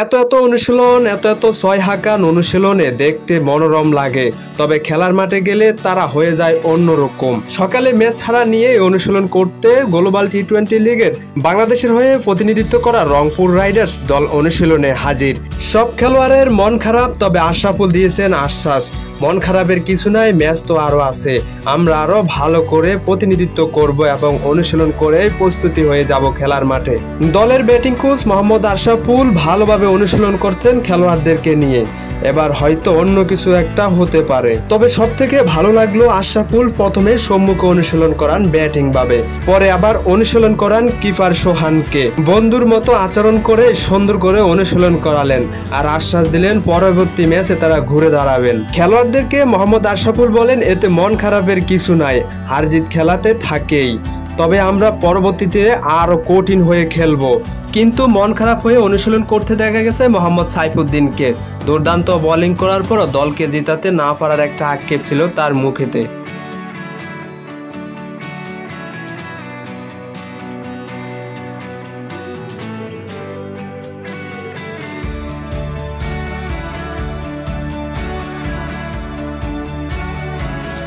এত এত অনুশীলন, এত এত ছয় হাঁকান অনুশীলনে দেখতে মনোরম লাগে, তবে খেলার মাঠে গেলে তারা হয়ে যায় অন্যরকম। সকালে ম্যাচ হারা নিয়ে অনুশীলন করতে গ্লোবাল টি-20 লিগের বাংলাদেশের হয়ে প্রতিনিধিত্ব করা রংপুর রাইডার্স দল অনুশীলনে হাজির। সব খেলোয়াড়ের মন খারাপ, তবে আশরাফুল দিয়েছেন আশ্বাস, মন খারাপের কিছু নাই, ম্যাচ তো আরো আছে, আমরা আরো ভালো করে প্রতিনিধিত্ব করব এবং অনুশীলন করে প্রস্তুতি হয়ে যাব খেলার মাঠে। দলের ব্যাটিং কোচ মোহাম্মদ আশরাফুল ভালোভাবে অনুশীলন করছেন খেলোয়াড়দেরকে নিয়ে। এবার হয়তো অন্য কিছু একটা হতে পারে, তবে সব থেকে ভালো লাগলো আশরাফুল প্রথমে সম্মুখে অনুশীলন করান ব্যাটিং ভাবে, পরে আবার অনুশীলন করান কিপার সোহানকে। বন্ধুর মতো আচরণ করে সুন্দর করে অনুশীলন করালেন আর আশ্বাস দিলেন পরবর্তী ম্যাচে তারা ঘুরে দাঁড়াবেন। খেলোয়াড়দেরকে মোহাম্মদ আশরাফুল বলেন, এতে মন খারাপের কিছু নাই, হার জিত খেলাতে থাকেই, তবে আমরা পরবর্তীতে আরো কঠিন হয়ে খেলবো। কিন্তু মন খারাপ হয়ে অনুশীলন করতে দেখা গেছে মোহাম্মদ সাইফুদ্দিনকে। দুর্দান্ত বোলিং করার পর দলকে জেতাতে না পারার একটা আক্ষেপ ছিল তার মুখেতে।